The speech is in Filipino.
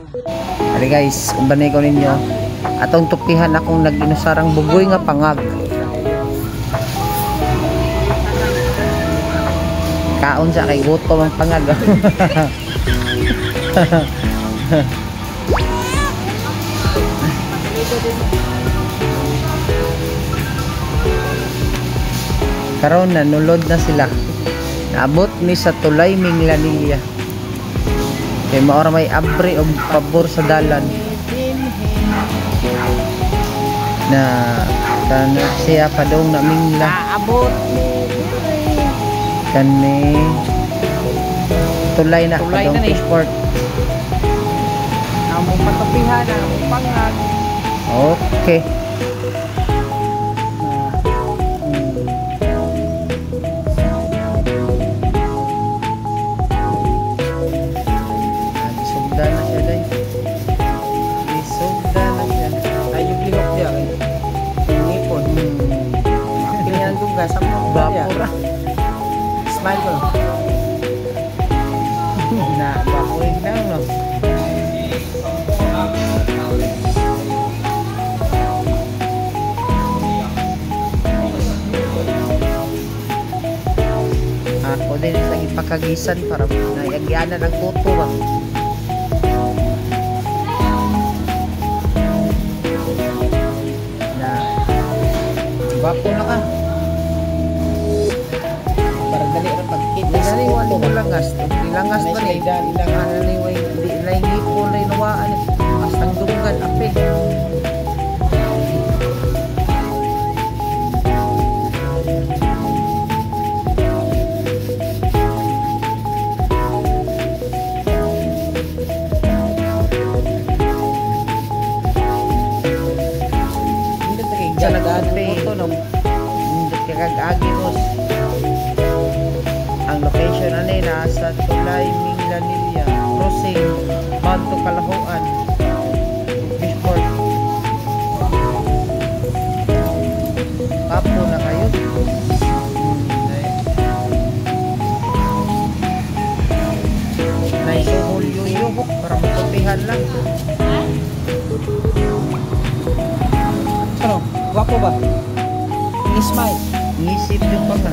Ali guys, ubanay ko ninyo. Atong tupihan akong nag-inusarang bugoy nga pangag. Kaon sa kay gutom ang pangag. Karon na nulod na sila. Naabot mi sa tulay Minglanilla. Kay maora may abre og pabor sa dalan. Na kana siya padong na mingla. Naabot Kani tulay na Tulay padong na ni. sport. among patupihan, among pangag. Okay. Isugda na siya day. Isugda na siya. Ay yung lihok diya kay nipon. Pilihan duga sa mo Bapura. Smile ko. Na bakuin na no. Ako din sa ipakagisan para nayagyanan ang kuto ba. Na Gwapo na ka. Para dali ra pagkita sa dali wali kuto. mo langas. Nilangas ba ni? Ananiway di lay ngipo lay nawaan astang dunggan ape. Sa nag-ape Kuto no. hindi ka kag-agi boss. Ang location ani nasa Tulay Minglanilla crossing Banto Kalahuan Fishport. Papo na kayo. Naisuhol yung yuhok para matupihan lang. Ano? Gwapo ba? Smile. Ngisip yung mga